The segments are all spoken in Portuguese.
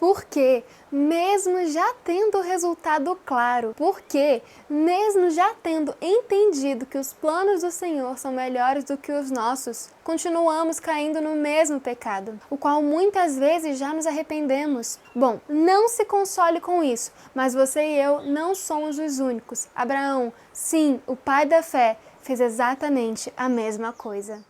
Porque, mesmo já tendo o resultado claro, porque, mesmo já tendo entendido que os planos do Senhor são melhores do que os nossos, continuamos caindo no mesmo pecado, o qual muitas vezes já nos arrependemos. Bom, não se console com isso, mas você e eu não somos os únicos. Abraão, sim, o pai da fé, fez exatamente a mesma coisa.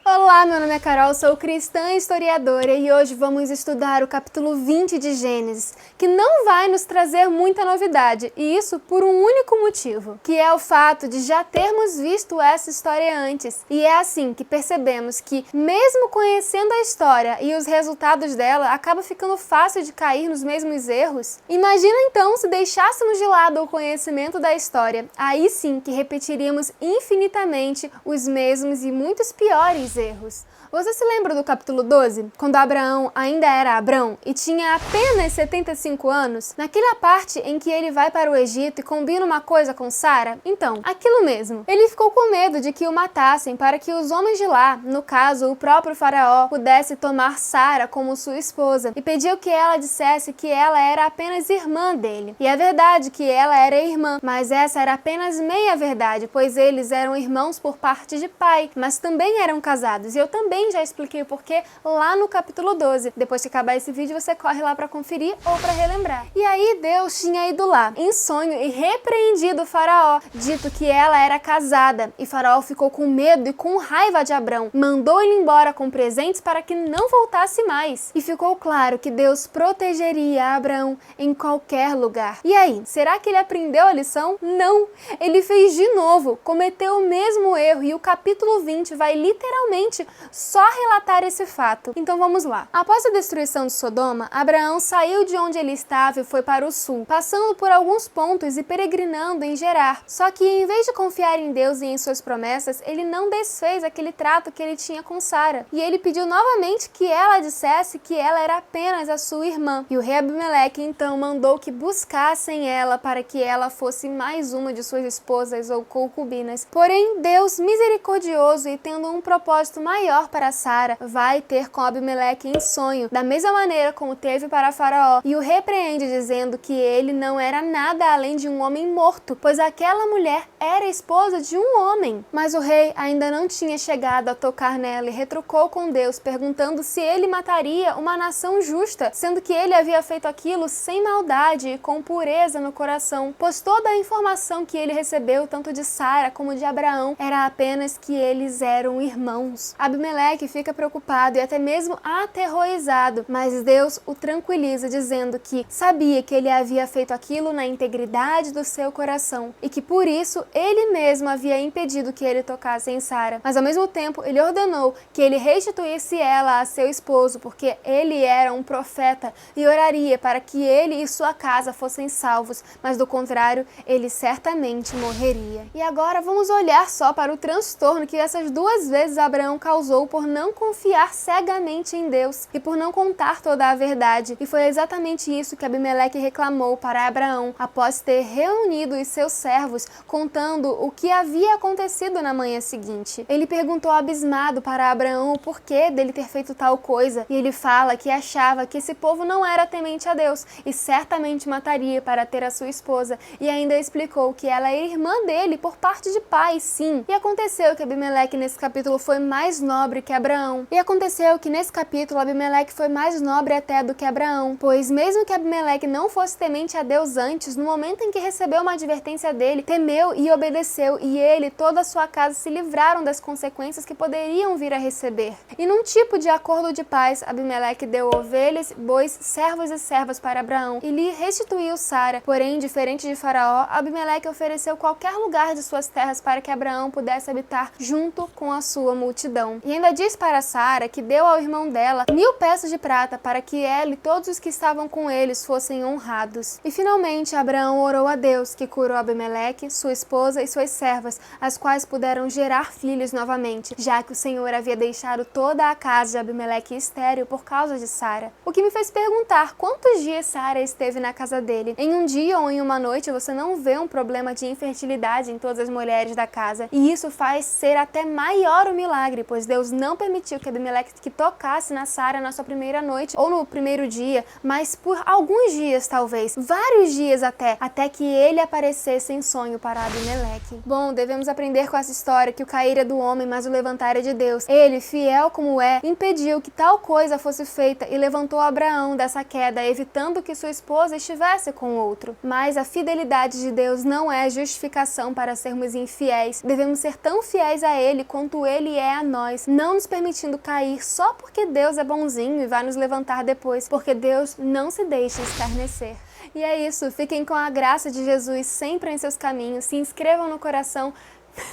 Olá, meu nome é Carol, sou cristã e historiadora e hoje vamos estudar o capítulo 20 de Gênesis, que não vai nos trazer muita novidade, e isso por um único motivo, que é o fato de já termos visto essa história antes. E é assim que percebemos que, mesmo conhecendo a história e os resultados dela, acaba ficando fácil de cair nos mesmos erros. Imagina então se deixássemos de lado o conhecimento da história, aí sim que repetiríamos infinitamente os mesmos e muitos piores erros. Você se lembra do capítulo 12? Quando Abraão ainda era Abrão e tinha apenas 75 anos? Naquela parte em que ele vai para o Egito e combina uma coisa com Sara? Então, aquilo mesmo. Ele ficou com medo de que o matassem para que os homens de lá, no caso o próprio faraó, pudesse tomar Sara como sua esposa e pediu que ela dissesse que ela era apenas irmã dele. E é verdade que ela era irmã, mas essa era apenas meia verdade, pois eles eram irmãos por parte de pai, mas também eram casados. E eu também já expliquei o porquê lá no capítulo 12. Depois que acabar esse vídeo, você corre lá para conferir ou para relembrar. E aí Deus tinha ido lá, em sonho, e repreendido o faraó, dito que ela era casada. E faraó ficou com medo e com raiva de Abrão. Mandou ele embora com presentes para que não voltasse mais. E ficou claro que Deus protegeria Abrão em qualquer lugar. E aí, será que ele aprendeu a lição? Não! Ele fez de novo, cometeu o mesmo erro, e o capítulo 20 vai literalmente só relatar esse fato. Então vamos lá. Após a destruição de Sodoma, Abraão saiu de onde ele estava e foi para o sul, passando por alguns pontos e peregrinando em Gerar. Só que em vez de confiar em Deus e em suas promessas, ele não desfez aquele trato que ele tinha com Sara. E ele pediu novamente que ela dissesse que ela era apenas a sua irmã. E o rei Abimeleque então mandou que buscassem ela para que ela fosse mais uma de suas esposas ou concubinas. Porém, Deus, misericordioso e tendo um propósito maior para Sara, vai ter com Abimeleque em sonho, da mesma maneira como teve para Faraó, e o repreende dizendo que ele não era nada além de um homem morto, pois aquela mulher era esposa de um homem. Mas o rei ainda não tinha chegado a tocar nela e retrucou com Deus, perguntando se ele mataria uma nação justa, sendo que ele havia feito aquilo sem maldade e com pureza no coração, pois toda a informação que ele recebeu, tanto de Sara como de Abraão, era apenas que eles eram irmãos. Abimeleque fica preocupado e até mesmo aterrorizado, mas Deus o tranquiliza, dizendo que sabia que ele havia feito aquilo na integridade do seu coração e que por isso ele mesmo havia impedido que ele tocasse em Sara. Mas ao mesmo tempo ele ordenou que ele restituísse ela a seu esposo, porque ele era um profeta, e oraria para que ele e sua casa fossem salvos, mas do contrário, ele certamente morreria. E agora vamos olhar só para o transtorno que essas duas vezes Abraão causou por não confiar cegamente em Deus e por não contar toda a verdade. E foi exatamente isso que Abimeleque reclamou para Abraão após ter reunido os seus servos, contando o que havia acontecido na manhã seguinte. Ele perguntou abismado para Abraão o porquê dele ter feito tal coisa, e ele fala que achava que esse povo não era temente a Deus e certamente mataria para ter a sua esposa, e ainda explicou que ela é irmã dele por parte de pai, sim. E aconteceu que Abimeleque nesse capítulo foi mais nobre que Abraão. E aconteceu que nesse capítulo Abimeleque foi mais nobre até do que Abraão, pois mesmo que Abimeleque não fosse temente a Deus antes, no momento em que recebeu uma advertência dele, temeu e obedeceu, e ele e toda a sua casa se livraram das consequências que poderiam vir a receber. E num tipo de acordo de paz, Abimeleque deu ovelhas, bois, servos e servas para Abraão e lhe restituiu Sara. Porém, diferente de Faraó, Abimeleque ofereceu qualquer lugar de suas terras para que Abraão pudesse habitar junto com a sua multidão. Abraão. E ainda diz para Sara que deu ao irmão dela 1000 peças de prata para que ela e todos os que estavam com eles fossem honrados. E finalmente Abraão orou a Deus, que curou Abimeleque, sua esposa e suas servas, as quais puderam gerar filhos novamente, já que o Senhor havia deixado toda a casa de Abimeleque estéril por causa de Sara. O que me fez perguntar quantos dias Sara esteve na casa dele. Em um dia ou em uma noite você não vê um problema de infertilidade em todas as mulheres da casa, e isso faz ser até maior o milagre, pois Deus não permitiu que Abimeleque tocasse na Sara na sua primeira noite ou no primeiro dia, mas por alguns dias talvez, vários dias até que ele aparecesse em sonho para Abimeleque. Bom, devemos aprender com essa história que o cair é do homem, mas o levantar é de Deus. Ele, fiel como é, impediu que tal coisa fosse feita e levantou Abraão dessa queda, evitando que sua esposa estivesse com outro. Mas a fidelidade de Deus não é justificação para sermos infiéis. Devemos ser tão fiéis a Ele quanto Ele é a nós, não nos permitindo cair só porque Deus é bonzinho e vai nos levantar depois, porque Deus não se deixa escarnecer. E é isso, fiquem com a graça de Jesus sempre em seus caminhos, se inscrevam no coração.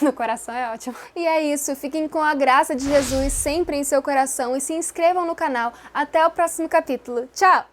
No coração é ótimo. E é isso, fiquem com a graça de Jesus sempre em seu coração e se inscrevam no canal. Até o próximo capítulo. Tchau!